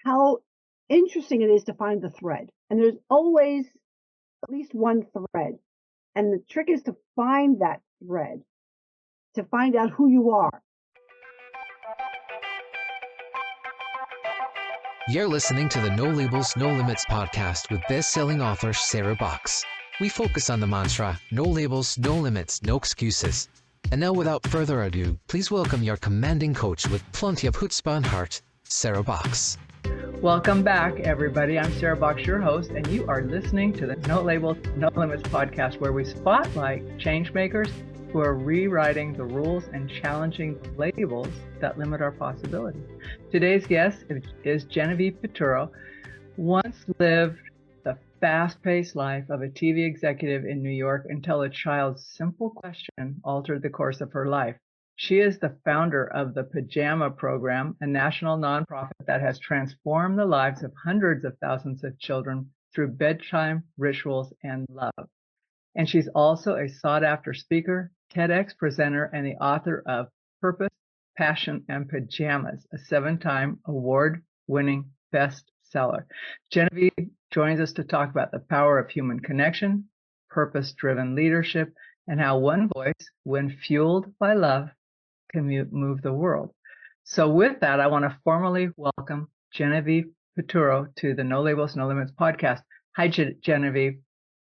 how interesting it is to find the thread. And there's always at least one thread. And the trick is to find that thread, to find out who you are. You're listening to the No Labels, No Limits podcast with best-selling author Sarah Boxx. We focus on the mantra, no labels, no limits, no excuses. And now without further ado, please welcome your commanding coach with plenty of chutzpah and heart, Sarah Boxx. Welcome back, everybody. I'm Sarah Boxx, your host, and you are listening to the No Labels, No Limits podcast, where we spotlight change makers who are rewriting the rules and challenging the labels that limit our possibilities. Today's guest is Genevieve Piturro. Once lived the fast-paced life of a TV executive in New York until a child's simple question altered the course of her life. She is the founder of the Pajama Program, a national nonprofit that has transformed the lives of hundreds of thousands of children through bedtime rituals and love. And she's also a sought-after speaker, TEDx presenter, and the author of Purpose, Passion, and Pajamas, a 7-time award-winning bestseller. Genevieve joins us to talk about the power of human connection, purpose-driven leadership, and how one voice, when fueled by love, can move the world. So with that, I want to formally welcome Genevieve Piturro to the No Labels, No Limits podcast. Hi, Genevieve.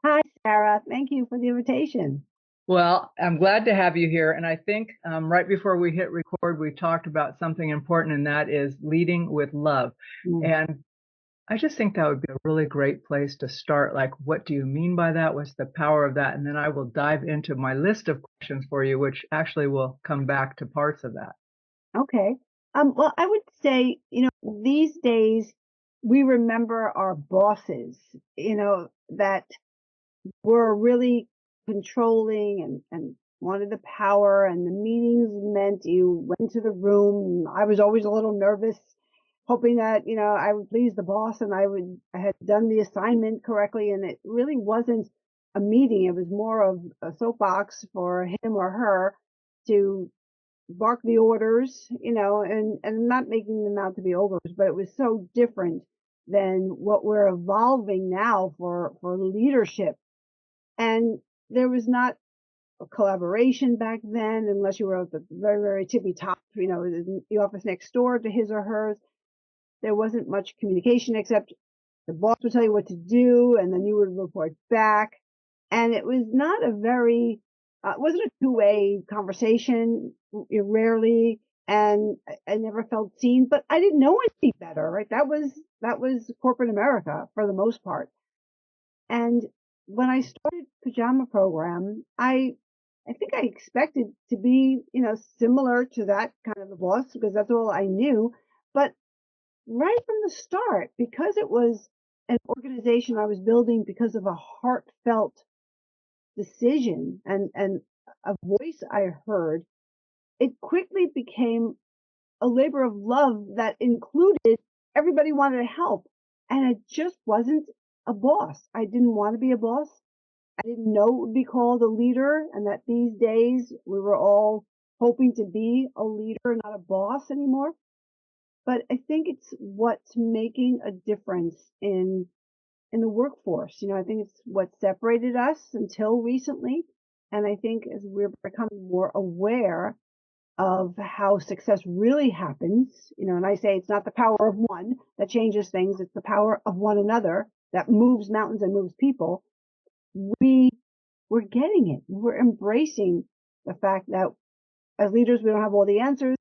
Hi, Sarah. Thank you for the invitation. Well, I'm glad to have you here. And I think right before we hit record, we talked about something important, and that is leading with love. And I just think that would be a really great place to start. Like, what do you mean by that? What's the power of that? And then I will dive into my list of questions for you, which actually will come back to parts of that. Okay. Well, I would say, these days we remember our bosses, that were really controlling and wanted the power, and the meetings meant you went to the room. I was always a little nervous, hoping that, I would please the boss and I had done the assignment correctly. And it really wasn't a meeting. It was more of a soapbox for him or her to bark the orders, and not making them out to be ogres, but it was so different than what we're evolving now for leadership. And there was not a collaboration back then, unless you were at the very, very tippy top, the office next door to his or hers. There wasn't much communication except the boss would tell you what to do, and then you would report back. And it was not a very, it wasn't a two-way conversation, rarely, and I never felt seen, but I didn't know any better, right? That was corporate America for the most part. And when I started Pajama Program, I think I expected to be, similar to that kind of a boss, because that's all I knew. But right from the start, because it was an organization I was building because of a heartfelt decision and a voice I heard, it quickly became a labor of love that included everybody wanted to help. And it just wasn't a boss. I didn't want to be a boss. I didn't know it would be called a leader, and that these days we were all hoping to be a leader, not a boss anymore. But I think it's what's making a difference in the workforce. I think it's what separated us until recently. And I think as we're becoming more aware of how success really happens, and I say it's not the power of one that changes things, it's the power of one another that moves mountains and moves people. We're getting it. We're embracing the fact that as leaders, we don't have all the answers.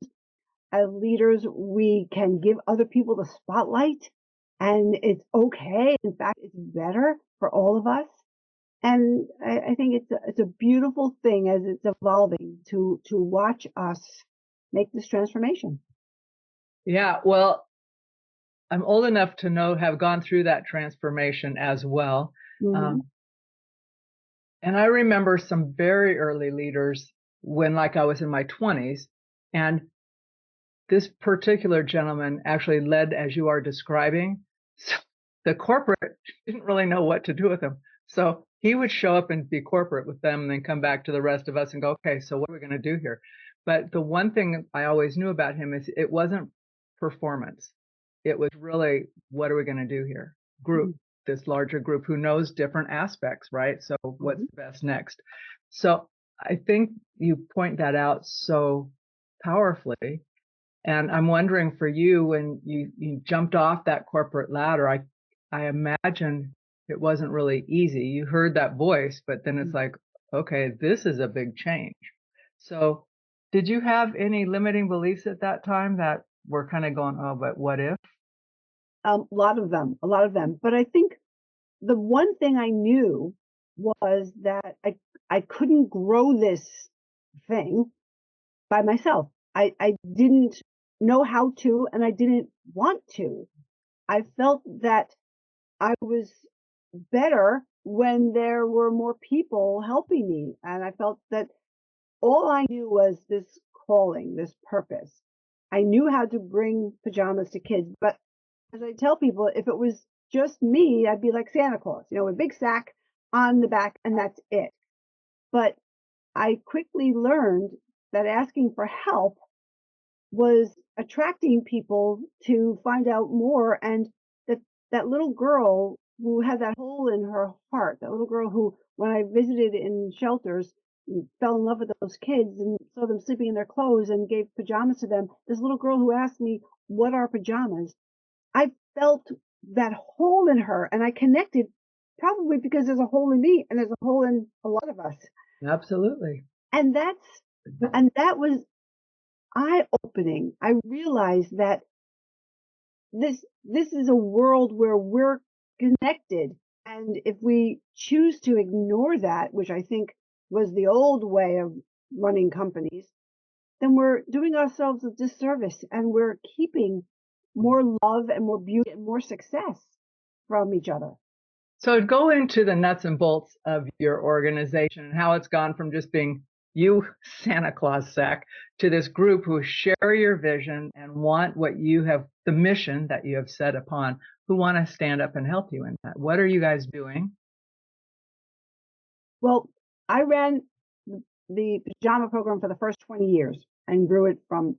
As leaders, we can give other people the spotlight, and it's okay. In fact, it's better for all of us. And I think it's a beautiful thing as it's evolving to watch us make this transformation. Yeah, well, I'm old enough to have gone through that transformation as well. Mm-hmm. And I remember some very early leaders when, I was in my 20s, and this particular gentleman actually led as you are describing. So the corporate didn't really know what to do with him. So he would show up and be corporate with them and then come back to the rest of us and go, okay, so what are we going to do here? But the one thing I always knew about him is it wasn't performance. it was really, what are we going to do here? Group, this larger group who knows different aspects, right? So what's the best next? So I think you point that out so powerfully. And I'm wondering for you, when you jumped off that corporate ladder, I imagine it wasn't really easy. You heard that voice, but then it's like, okay, this is a big change. So did you have any limiting beliefs at that time that were kind of going, oh, but what if? A lot of them. But I think the one thing I knew was that I couldn't grow this thing by myself. I didn't know how to, and I didn't want to. I felt that I was better when there were more people helping me. And I felt that all I knew was this calling, this purpose. I knew how to bring pajamas to kids, but as I tell people, if it was just me, I'd be like Santa Claus, a big sack on the back, and that's it. But I quickly learned that asking for help was attracting people to find out more, and that little girl who had that hole in her heart, that little girl who, when I visited in shelters, fell in love with those kids and saw them sleeping in their clothes and gave pajamas to them. This little girl who asked me, "What are pajamas?" I felt that hole in her, and I connected, probably because there's a hole in me and there's a hole in a lot of us. Absolutely. And that was eye-opening. I realized that this is a world where we're connected, and if we choose to ignore that, which I think was the old way of running companies, then we're doing ourselves a disservice, and we're keeping more love and more beauty and more success from each other. So go into the nuts and bolts of your organization and how it's gone from just being you, Santa Claus sack, to this group who share your vision and want what you have, the mission that you have set upon, who want to stand up and help you in that. What are you guys doing? Well, I ran the Pajama Program for the first 20 years and grew it from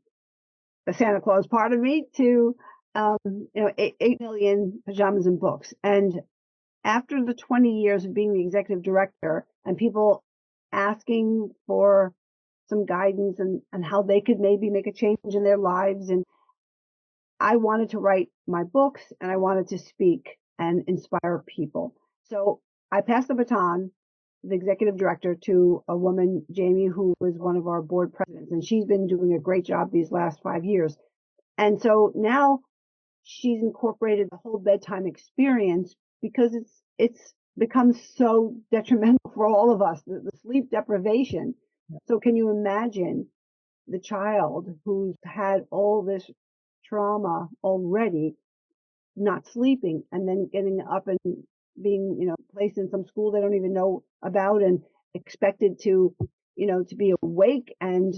the Santa Claus part of me to 8 million pajamas and books. And after the 20 years of being the executive director and people asking for some guidance and how they could maybe make a change in their lives, and I wanted to write my books and I wanted to speak and inspire people. So I passed the baton, the executive director, to a woman, Jamie, who was one of our board presidents, and she's been doing a great job these last 5 years. And so now she's incorporated the whole bedtime experience because it's become so detrimental for all of us, the sleep deprivation. So can you imagine the child who's had all this trauma already, not sleeping, and then getting up and being, placed in some school they don't even know about and expected to, to be awake and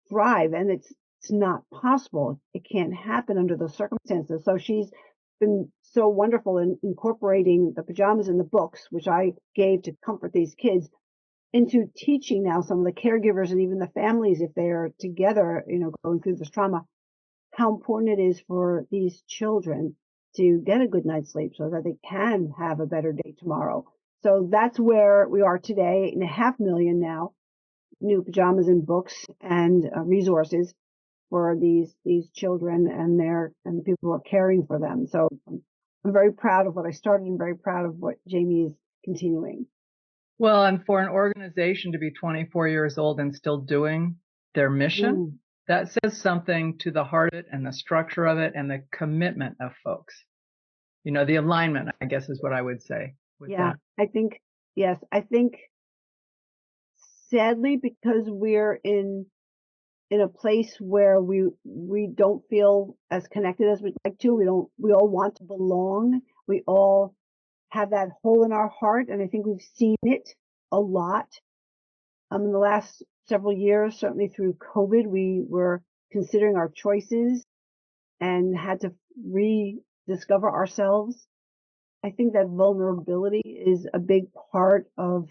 thrive. And it's not possible. It can't happen under those circumstances. So she's been so wonderful in incorporating the pajamas and the books, which I gave to comfort these kids, into teaching now some of the caregivers and even the families, if they are together, going through this trauma, how important it is for these children to get a good night's sleep so that they can have a better day tomorrow. So that's where we are today, 8.5 million now, new pajamas and books and resources for these children and the people who are caring for them. So I'm very proud of what I started and very proud of what Jamie is continuing. Well, and for an organization to be 24 years old and still doing their mission, that says something to the heart of it and the structure of it and the commitment of folks. The alignment, I guess, is what I would say. Yeah, that. I think sadly, because we're in a place where we don't feel as connected as we'd like to. We all want to belong. We all have that hole in our heart, and I think we've seen it a lot. In the last several years, certainly through COVID, we were considering our choices and had to rediscover ourselves. I think that vulnerability is a big part of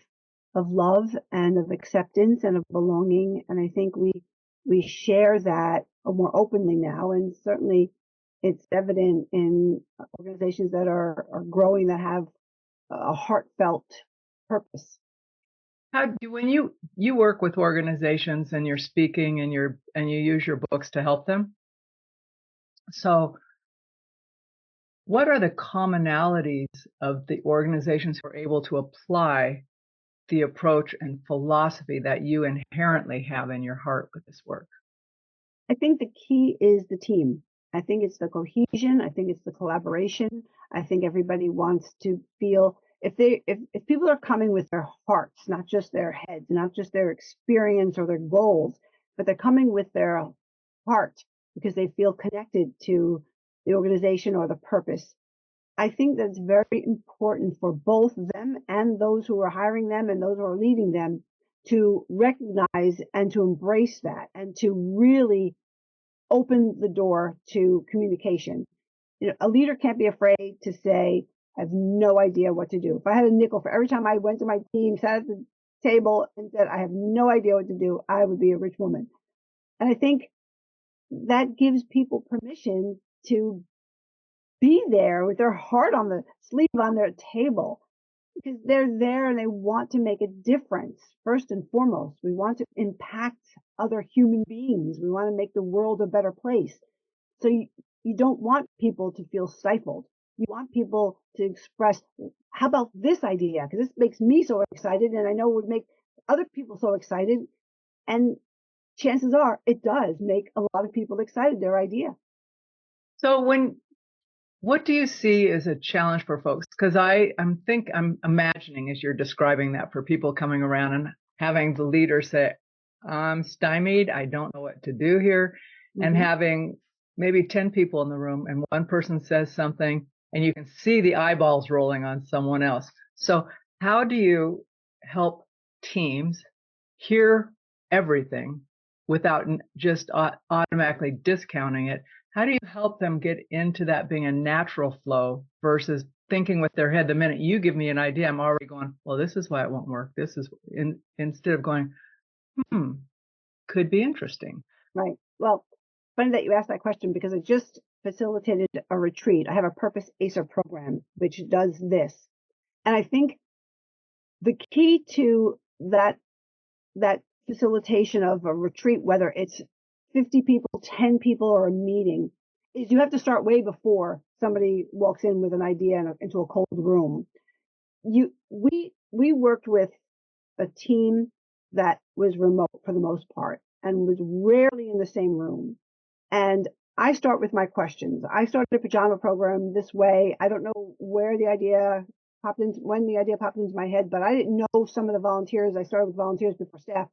love and of acceptance and of belonging, and I think we share that more openly now, and certainly It's evident in organizations that are growing, that have a heartfelt purpose. When you work with organizations and you're speaking and you use your books to help them, so what are the commonalities of the organizations who are able to apply the approach and philosophy that you inherently have in your heart with this work? I think the key is the team. I think it's the cohesion. I think it's the collaboration. I think everybody wants to feel, if people are coming with their hearts, not just their heads, not just their experience or their goals, but they're coming with their heart because they feel connected to the organization or the purpose. I think that's very important for both them and those who are hiring them and those who are leading them to recognize and to embrace that and to really open the door to communication. A leader can't be afraid to say, I have no idea what to do. If I had a nickel for every time I went to my team, sat at the table and said, I have no idea what to do, I would be a rich woman. And I think that gives people permission to be there with their heart on the sleeve on their table, because they're there and they want to make a difference. First and foremost, we want to impact other human beings. We want to make the world a better place. So you don't want people to feel stifled. You want people to express, how about this idea? Because this makes me so excited, and I know it would make other people so excited. And chances are it does make a lot of people excited, their idea. So what do you see as a challenge for folks? Because I'm imagining as you're describing that, for people coming around and having the leader say, I'm stymied, I don't know what to do here, and having maybe 10 people in the room and one person says something and you can see the eyeballs rolling on someone else. So how do you help teams hear everything without just automatically discounting it? How do you help them get into that being a natural flow versus thinking with their head? The minute you give me an idea, I'm already going, well, this is why it won't work. This is instead of going, could be interesting. Right. Well, funny that you asked that question, because I just facilitated a retreat. I have a Purpose ACER program, which does this. And I think the key to that facilitation of a retreat, whether it's 50 people, 10 people, or a meeting, is you have to start way before somebody walks in with an idea into a cold room. We worked with a team that was remote for the most part and was rarely in the same room. And I start with my questions. I started a Pajama Program this way. I don't know when the idea popped into my head, but I didn't know some of the volunteers. I started with volunteers before staff,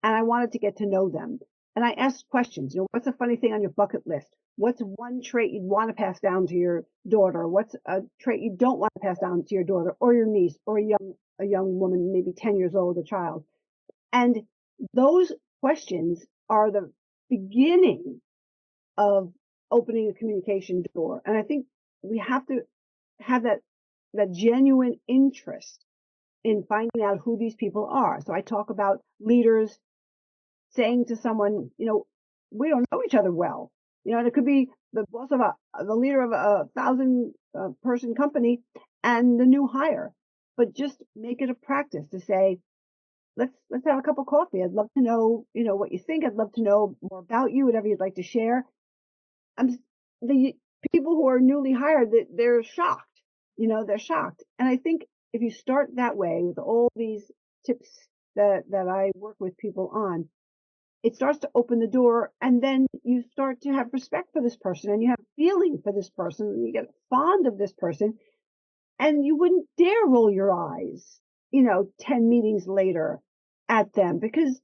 and I wanted to get to know them. And I asked questions. What's a funny thing on your bucket list? What's one trait you'd want to pass down to your daughter? What's a trait you don't want to pass down to your daughter or your niece or a young woman, maybe 10 years old, a child? And those questions are the beginning of opening a communication door. And I think we have to have that genuine interest in finding out who these people are. So I talk about leaders saying to someone, we don't know each other well. And it could be the boss of the leader of a 1,000 person company and the new hire, but just make it a practice to say, let's have a cup of coffee. I'd love to know, what you think. I'd love to know more about you, whatever you'd like to share. The people who are newly hired, they're shocked. They're shocked. And I think if you start that way with all these tips that I work with people on, it starts to open the door, and then you start to have respect for this person, and you have feeling for this person, and you get fond of this person, and you wouldn't dare roll your eyes, 10 meetings later at them, because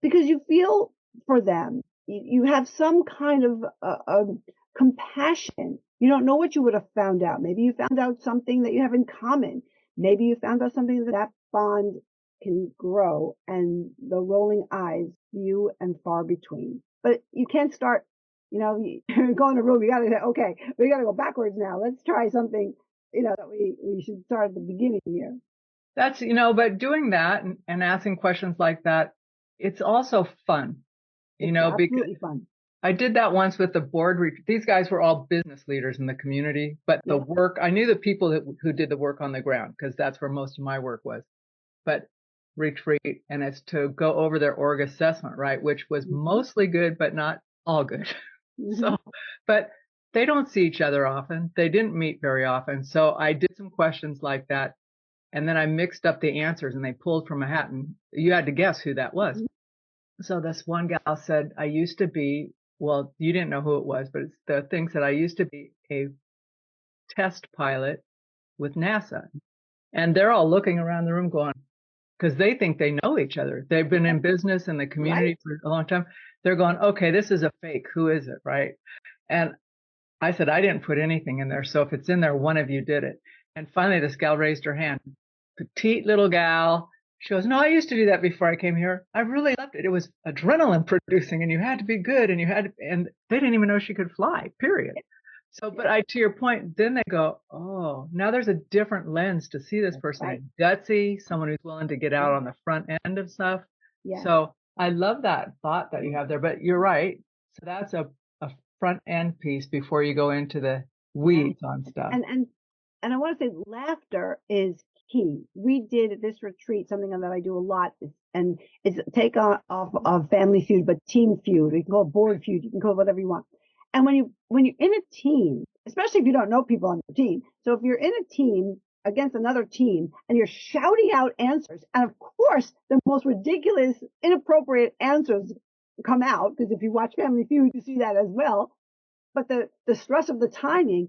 you feel for them. You have some kind of compassion. You don't know what you would have found out. Maybe you found out something that you have in common. Maybe you found out something that bond can grow, and the rolling eyes, few and far between. But you can't start, you go in a room, you got to say, okay, we got to go backwards now. Let's try something, that we should start at the beginning here. That's, but doing that and asking questions like that, it's also fun, It's absolutely fun. I did that once with the board. These guys were all business leaders in the community, but the work, I knew the people who did the work on the ground because that's where most of my work was. But retreat, and it's to go over their org assessment, right? Which was mostly good, but not all good. So, but they don't see each other often. They didn't meet very often. So I did some questions like that. And then I mixed up the answers and they pulled from a hat and you had to guess who that was. So this one gal said, I used to be, well, you didn't know who it was, but it's the thing said, I used to be a test pilot with NASA. And they're all looking around the room going, because they think they know each other. They've been in business in the community for a long time. They're going, okay, this is a fake. Who is it? Right. And I said, I didn't put anything in there. So if it's in there, one of you did it. And finally, this gal raised her hand. Petite little gal. She goes, no, I used to do that before I came here. I really loved it. It was adrenaline producing and you had to be good and and they didn't even know she could fly, period. So, but to your point, then they go, oh, now there's a different lens to see this person. Gutsy, someone who's willing to get out on the front end of stuff. So I love that thought that you have there, but you're right. So that's a front end piece before you go into the weeds on stuff. And I want to say laughter is key. We did at this retreat something that I do a lot, and it's take off of Family Feud, but Team Feud. You can call it Board Feud. You can call it whatever you want. And when you're in a team, especially if you don't know people on your team, so if you're in a team against another team and you're shouting out answers, and of course the most ridiculous, inappropriate answers come out, because if you watch Family Feud, you see that as well. But the stress of the timing,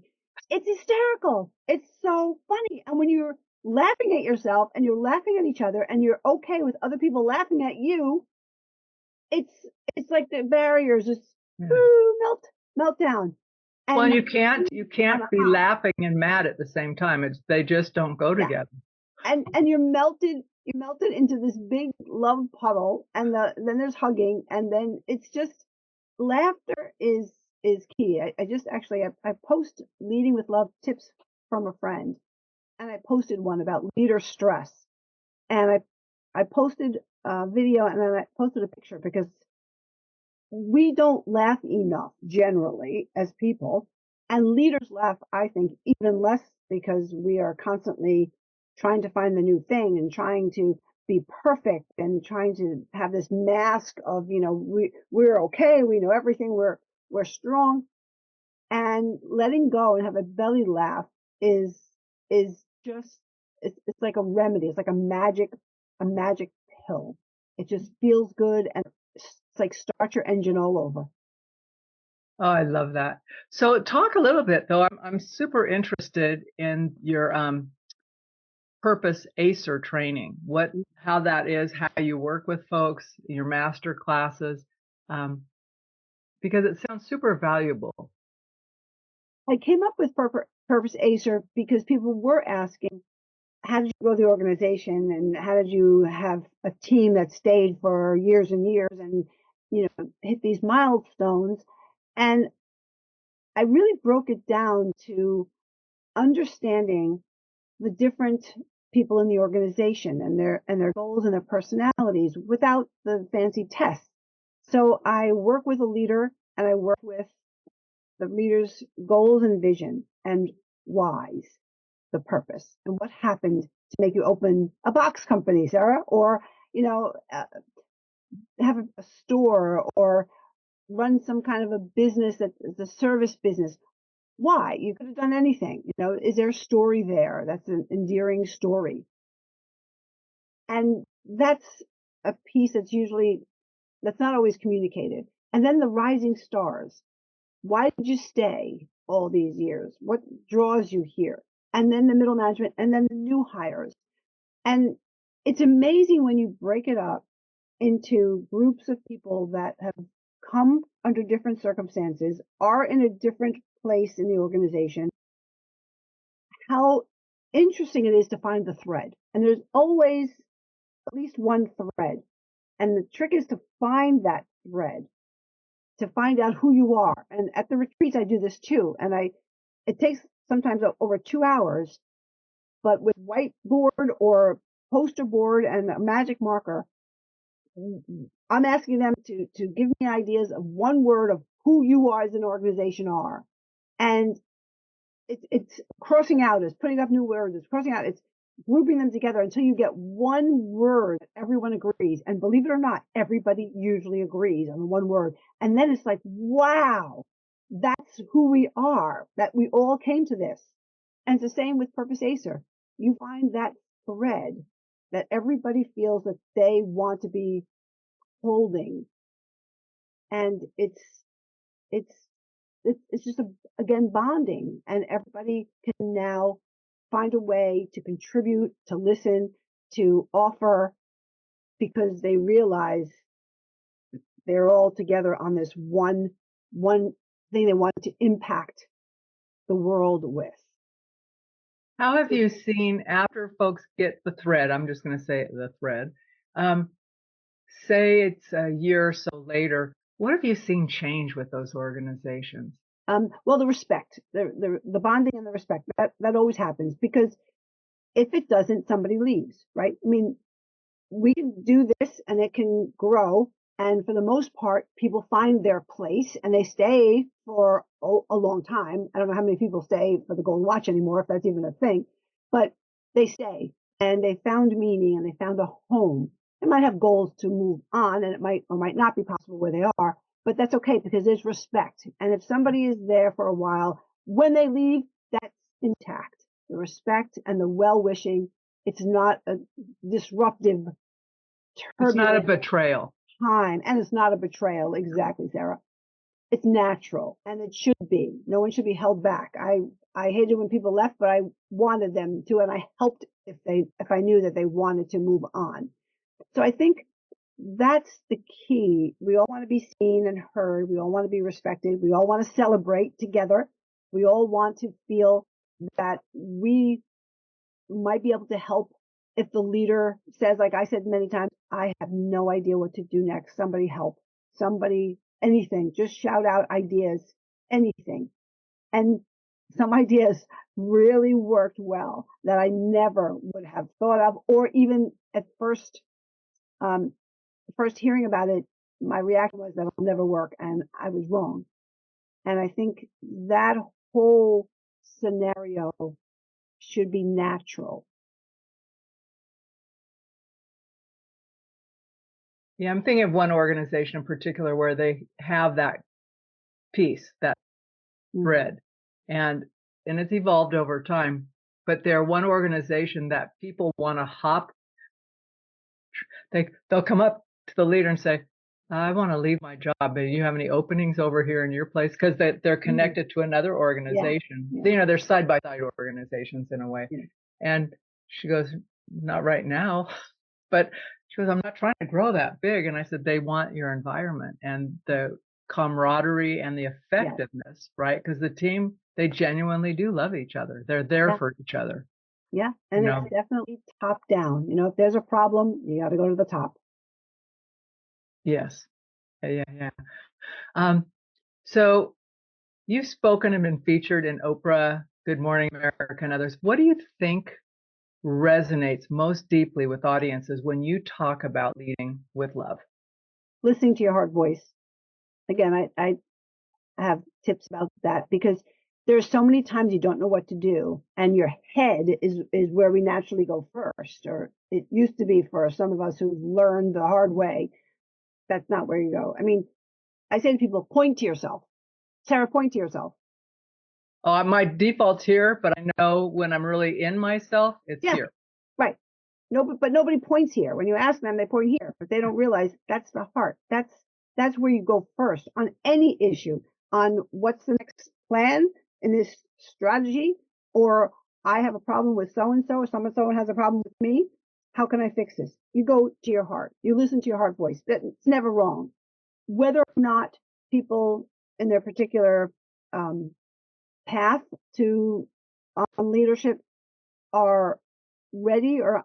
it's hysterical. It's so funny. And when you're laughing at yourself and you're laughing at each other and you're okay with other people laughing at you, it's like the barriers just melt down. And well, you can't be laughing and mad at the same time. They just don't go together. And you're melted into this big love puddle, and then there's hugging, and then it's just laughter is key. I just actually I post leading with love tips from a friend, and I posted one about leader stress, and I posted a video and then I posted a picture because we don't laugh enough generally as people, and leaders laugh, I think, even less because we are constantly trying to find the new thing and trying to be perfect and trying to have this mask of, we're okay, we know everything, we're strong. And letting go and have a belly laugh is just, it's like a remedy. It's like a magic pill. It just feels good, and it's like start your engine all over. Oh, I love that. So talk a little bit though. I'm super interested in your purpose ACER training. How that is, how you work with folks, your master classes, because it sounds super valuable. I came up with purpose ACER because people were asking, how did you grow the organization, and how did you have a team that stayed for years and years and hit these milestones? And I really broke it down to understanding the different people in the organization and their goals and their personalities without the fancy tests. So I work with a leader, and I work with the leader's goals and vision and whys, the purpose, and what happened to make you open a box company, Sarah, or have a store or run some kind of a business that is a service business. Why? You could have done anything. Is there a story there? That's an endearing story. And that's a piece that's not always communicated. And then the rising stars. Why did you stay all these years? What draws you here? And then the middle management, and then the new hires. And it's amazing when you break it up into groups of people that have come under different circumstances, are in a different place in the organization, how interesting it is to find the thread. And there's always at least one thread. And the trick is to find that thread, to find out who you are. And at the retreats, I do this too. And it takes sometimes over 2 hours, but with whiteboard or poster board and a magic marker, I'm asking them to give me ideas of one word of who you are as an organization are. And it's crossing out, it's putting up new words, it's crossing out, it's grouping them together until you get one word that everyone agrees. And believe it or not, everybody usually agrees on the one word. And then it's like, wow, that's who we are, that we all came to this. And it's the same with Purpose Acer. You find that thread that everybody feels that they want to be holding. And it's just again bonding, and everybody can now find a way to contribute, to listen, to offer, because they realize they're all together on this one thing they want to impact the world with. How have you seen, after folks get the thread, I'm just going to say the thread, say it's a year or so later, what have you seen change with those organizations? Well, the respect, the bonding and the respect, that always happens, because if it doesn't, somebody leaves, right? I mean, we can do this and it can grow. And for the most part, people find their place and they stay for a long time. I don't know how many people stay for the Golden Watch anymore, if that's even a thing, but they stay and they found meaning and they found a home. They might have goals to move on, and it might or might not be possible where they are, but that's okay, because there's respect. And if somebody is there for a while, when they leave, that's intact. The respect and the well-wishing. It's not a disruptive, It's not a turbulent betrayal. time, and it's not a betrayal. Exactly, Sarah. It's natural, and it should be. No one should be held back. I hated when people left, but I wanted them to, and I helped if I knew that they wanted to move on. So I think that's the key. We all want to be seen and heard. We all want to be respected. We all want to celebrate together. We all want to feel that we might be able to help. If the leader says, like I said many times, I have no idea what to do next, somebody help, somebody, anything, just shout out ideas, anything. And some ideas really worked well that I never would have thought of, or even at first hearing about it, my reaction was that it'll never work, and I was wrong. And I think that whole scenario should be natural. Yeah, I'm thinking of one organization in particular where they have that piece, that thread, and it's evolved over time. But they're one organization that people want to hop. They'll come up to the leader and say, I want to leave my job. Do you have any openings over here in your place? Because they're connected to another organization. Yeah. You know, they're side by side organizations in a way. Yeah. And she goes, not right now. But she goes, I'm not trying to grow that big. And I said, they want your environment and the camaraderie and the effectiveness, right? Because the team, they genuinely do love each other. They're there for each other. Yeah. And it's definitely top down. You know, if there's a problem, you got to go to the top. Yes. Yeah. So you've spoken and been featured in Oprah, Good Morning America, and others. What do you think resonates most deeply with audiences when you talk about leading with love? Listening to your heart voice. Again, I have tips about that, because there's so many times you don't know what to do, and your head is where we naturally go first, or it used to be for some of us who've learned the hard way. That's not where you go. I mean, I say to people, point to yourself. Sarah, point to yourself. Oh, my default's here, but I know when I'm really in myself, it's here. Right. No, but nobody points here. When you ask them, they point here, but they don't realize that's the heart. That's where you go first on any issue, on what's the next plan in this strategy, or I have a problem with so-and-so, or someone has a problem with me. How can I fix this? You go to your heart. You listen to your heart voice. It's never wrong. Whether or not people in their particular path to leadership are ready or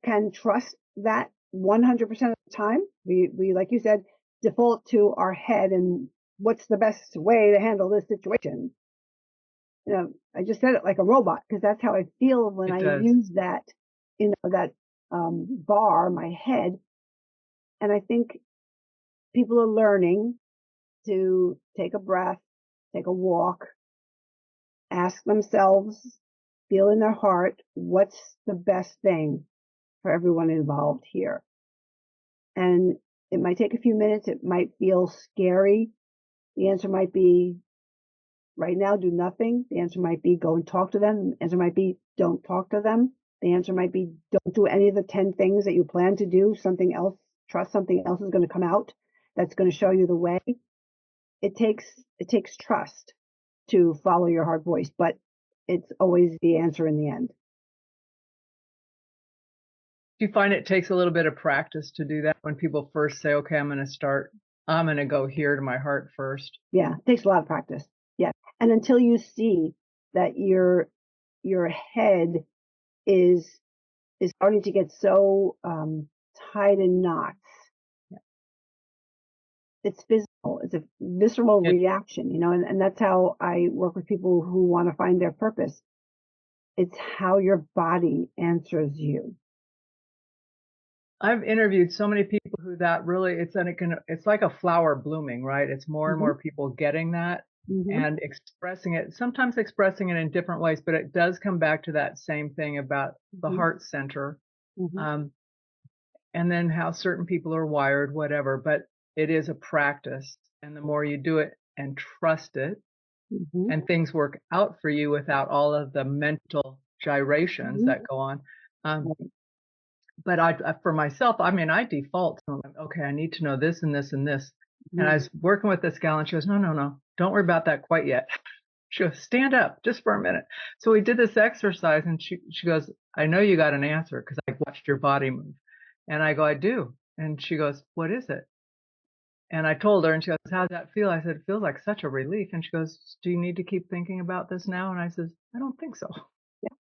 can trust that 100% of the time, we, like you said, default to our head and what's the best way to handle this situation. You know, I just said it like a robot, because that's how I feel when I use that, that bar, my head. And I think people are learning to take a breath, take a walk, ask themselves, feel in their heart, what's the best thing for everyone involved here? And it might take a few minutes. It might feel scary. The answer might be right now, do nothing. The answer might be go and talk to them. The answer might be don't talk to them. The answer might be don't do any of the 10 things that you plan to do. Something else, trust something else is going to come out that's going to show you the way. It takes trust to follow your heart voice, but it's always the answer in the end. Do you find it takes a little bit of practice to do that when people first say, okay, I'm going to go here to my heart first? Yeah, it takes a lot of practice. Yeah. And until you see that your head is starting to get so tied in knots. Yeah. It's physical. It's a visceral reaction, and that's how I work with people who want to find their purpose. It's how your body answers you. I've interviewed so many people who that really, it's like a flower blooming, right? It's more and more people getting that and expressing it, sometimes expressing it in different ways, but it does come back to that same thing about the heart center. And then how certain people are wired, whatever, but it is a practice. And the more you do it and trust it, and things work out for you without all of the mental gyrations that go on. But for myself, I default to, okay, I need to know this and this and this. And I was working with this gal and she goes, no, don't worry about that quite yet. She goes, stand up just for a minute. So we did this exercise and she goes, I know you got an answer because I watched your body move. And I go, I do. And she goes, what is it? And I told her and she goes, how does that feel? I said, it feels like such a relief. And she goes, do you need to keep thinking about this now? And I said, I don't think so. Yeah.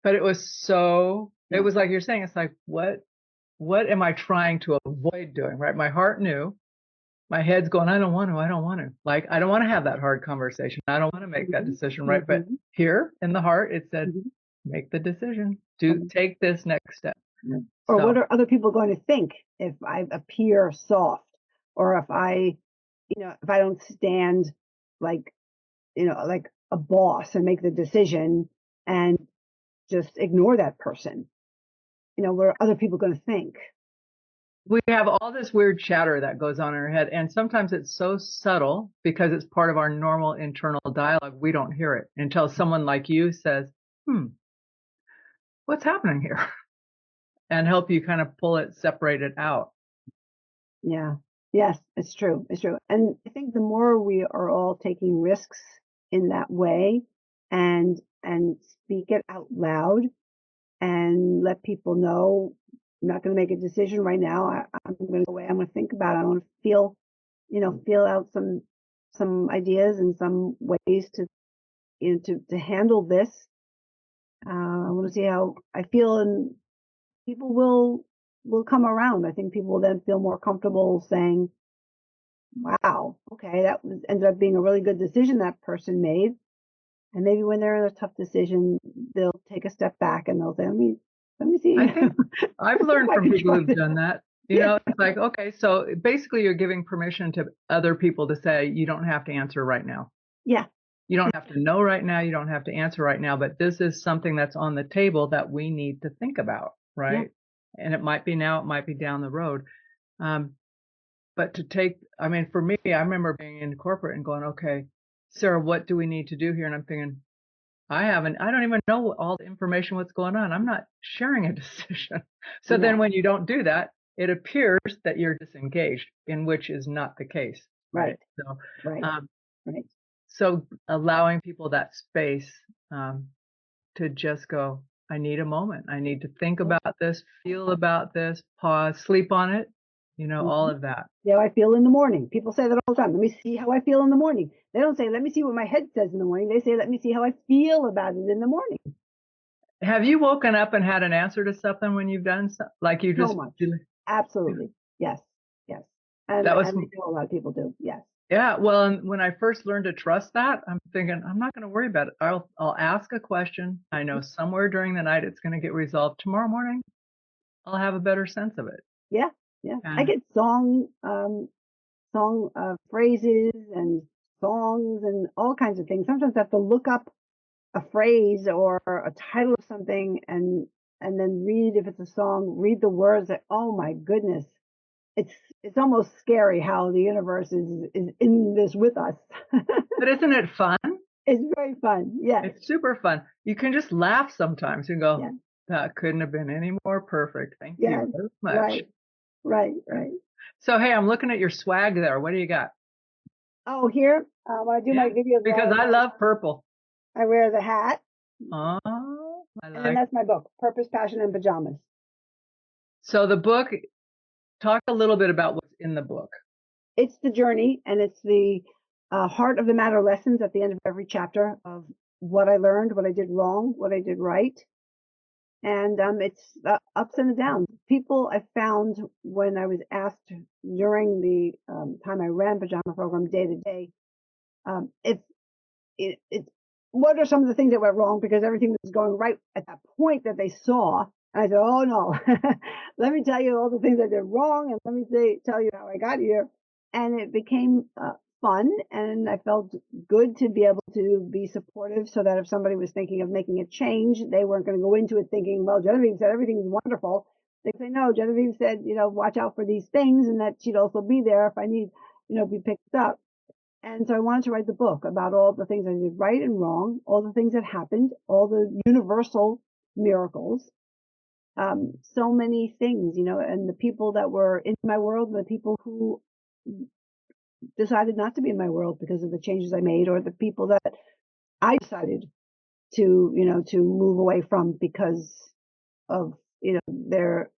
But it was it was like you're saying, it's like, what am I trying to avoid doing, right? My heart knew, my head's going, I don't want to. Like, I don't want to have that hard conversation. I don't want to make that decision, right? But here in the heart, it said, make the decision, take this next step. Or what are other people going to think if I appear soft, or if I don't stand like a boss and make the decision and just ignore that person? What are other people going to think? We have all this weird chatter that goes on in our head, and sometimes it's so subtle because it's part of our normal internal dialogue. We don't hear it until someone like you says, what's happening here? And help you kind of separate it out. Yeah. Yes, it's true. It's true. And I think the more we are all taking risks in that way and speak it out loud and let people know, I'm not going to make a decision right now. I'm going to go away. I'm going to think about it. I want to feel out some ideas and some ways to handle this. I want to see how I feel, and people will come around. I think people will then feel more comfortable saying, wow, okay, ended up being a really good decision that person made. And maybe when they're in a tough decision, they'll take a step back and they'll say, let me see. I think I've learned from people who've done that. It's like, okay, so basically you're giving permission to other people to say, you don't have to answer right now. Yeah. You don't have to know right now. You don't have to answer right now. But this is something that's on the table that we need to think about, right? Yeah. And it might be now, it might be down the road. But for me, I remember being in corporate and going, okay, Sarah, what do we need to do here? And I'm thinking, I don't even know all the information, what's going on. I'm not sharing a decision. So then when you don't do that, it appears that you're disengaged, in which is not the case. Right. So, right. So allowing people that space to just go, I need a moment. I need to think about this, feel about this, pause, sleep on it, all of that. Yeah, I feel in the morning. People say that all the time. Let me see how I feel in the morning. They don't say, let me see what my head says in the morning. They say, let me see how I feel about it in the morning. Have you woken up and had an answer to something when you've done something? Like you just... So much. Absolutely. Yes. And I know a lot of people do. Yes. Yeah. Well, and when I first learned to trust that, I'm thinking, I'm not going to worry about it. I'll ask a question. I know somewhere during the night it's going to get resolved. Tomorrow morning, I'll have a better sense of it. Yeah. I get song song phrases and songs and all kinds of things. Sometimes I have to look up a phrase or a title of something and then read, if it's a song, read the words. Like, oh my goodness, it's almost scary how the universe is in this with us. But isn't it fun? It's very fun. Yes. It's super fun. You can just laugh sometimes and go, Yeah. that couldn't have been any more perfect. Thank Yeah. you very much. Right. Right. Right. So, hey, I'm looking at your swag there. What do you got? Oh, here, when I do my videos, Because I love purple. I wear the hat, Oh, I and then like. that's my book, Purpose, Passion, and Pajamas. So the book, talk a little bit about what's in the book. It's the journey, and it's the heart of the matter lessons at the end of every chapter of what I learned, what I did wrong, what I did right. And it's ups and downs. People I found when I was asked during the time I ran Pajama Program day to day, it's what are some of the things that went wrong, because everything was going right at that point that they saw. And I said, oh no, let me tell you all the things I did wrong, and let me tell you how I got here. And it became fun, and I felt good to be able to be supportive, so that if somebody was thinking of making a change, they weren't going to go into it thinking, well, Genevieve said everything's wonderful. They say, no, Genevieve said, watch out for these things, and that she'd also be there if I need, be picked up. And so I wanted to write the book about all the things I did right and wrong, all the things that happened, all the universal miracles, so many things, and the people that were in my world, and the people who decided not to be in my world because of the changes I made, or the people that I decided to move away from because of, their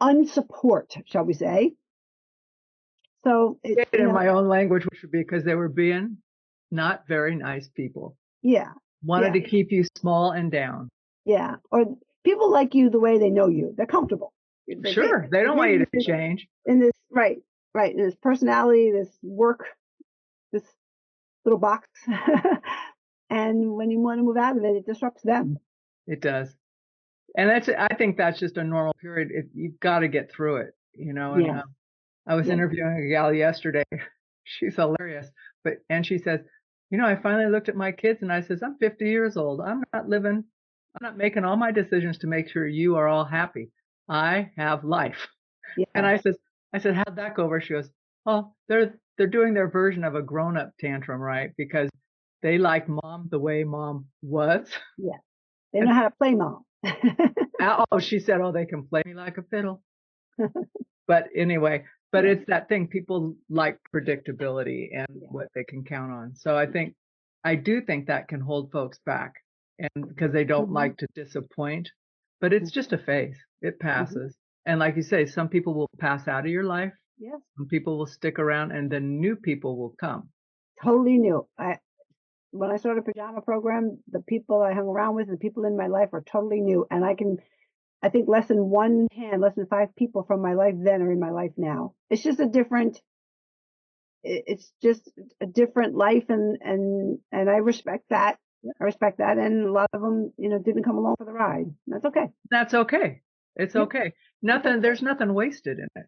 unsupport, shall we say. So Say it in my own language, which would be because they were being not very nice people. Yeah. Wanted to keep you small and down. Yeah. Or people like you the way they know you. They're comfortable. Sure. They don't want you to change. In this, right. In this personality, this work, this little box. And when you want to move out of it, it disrupts them. It does. And I think that's just a normal period. You've got to get through it, And I was interviewing a gal yesterday. She's hilarious. And she says, I finally looked at my kids and I says, I'm 50 years old. I'm not making all my decisions to make sure you are all happy. I have life. Yeah. And I said, how'd that go over? She goes, oh, they're doing their version of a grown-up tantrum, right? Because they like mom the way mom was. Yeah. They know how to play mom. She said, they can play me like a fiddle. But anyway, it's that thing. People like predictability and what they can count on. So I do think that can hold folks back, and because they don't like to disappoint, but it's just a phase. It passes. And like you say, some people will pass out of your life. Yes. Some people will stick around, and then new people will come. Totally new. When I started Pajama Program, the people I hung around with, the people in my life are totally new. And I think less than 5 people from my life then are in my life now. It's just it's just a different life, and I respect that. I respect that. And a lot of them, didn't come along for the ride. That's okay. That's okay. It's okay. There's nothing wasted in it.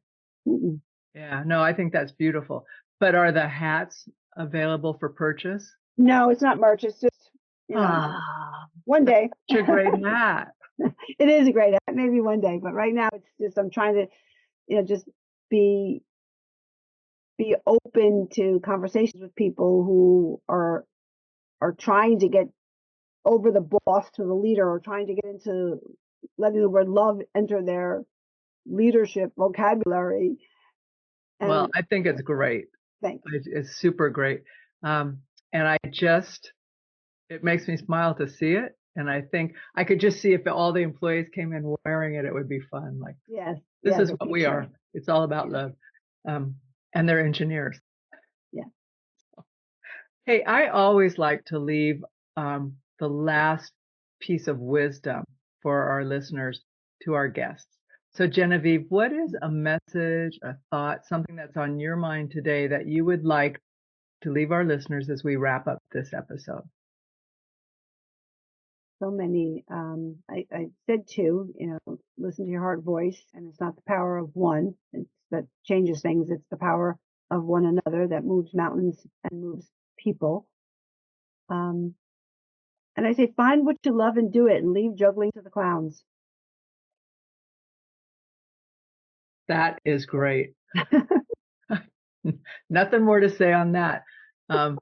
Mm-mm. Yeah, no, I think that's beautiful. But are the hats available for purchase? No, it's not merch. It's just, one day. Such a great hat. It is a great hat. Maybe one day, but right now it's just, I'm trying to, just be open to conversations with people who are trying to get over the boss to the leader, or trying to get into letting the word love enter their leadership vocabulary. Well, I think it's great. Thanks. It's super great. And it makes me smile to see it. And I think I could just see if all the employees came in wearing it, it would be fun. Like, yes, this is what we are. It's all about love. And they're engineers. Yeah. Hey, I always like to leave the last piece of wisdom for our listeners to our guests. So Genevieve, what is a message, a thought, something that's on your mind today that you would like to leave our listeners as we wrap up this episode? so many. I said two, listen to your heart voice, and it's not the power of one that changes things. It's the power of one another that moves mountains and moves people. And I say, find what you love and do it, and leave juggling to the clowns. That is great. Nothing more to say on that. It's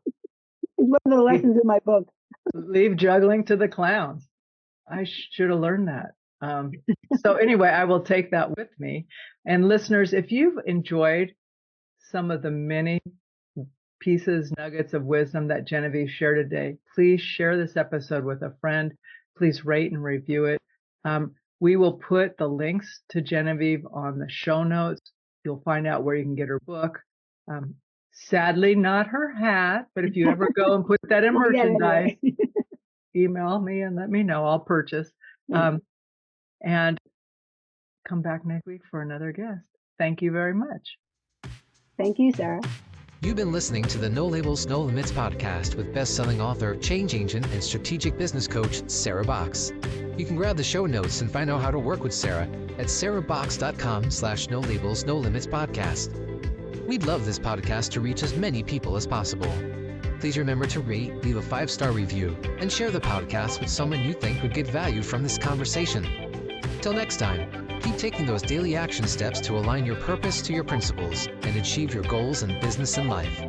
one of the lessons in my book. Leave juggling to the clowns. I should have learned that. So anyway, I will take that with me. And listeners, if you've enjoyed some of the many pieces, nuggets of wisdom that Genevieve shared today, please share this episode with a friend. Please rate and review it. We will put the links to Genevieve on the show notes. You'll find out where you can get her book. Sadly, not her hat, but if you ever go and put that in merchandise, email me and let me know. I'll purchase. And come back next week for another guest. Thank you very much. Thank you, Sarah. You've been listening to the No Labels, No Limits podcast with best-selling author, change agent, and strategic business coach, Sarah Boxx. You can grab the show notes and find out how to work with Sarah at sarahboxx.com/no labels, no limits podcast. We'd love this podcast to reach as many people as possible. Please remember to rate, leave a 5-star review, and share the podcast with someone you think would get value from this conversation. Till next time, keep taking those daily action steps to align your purpose to your principles and achieve your goals in business and life.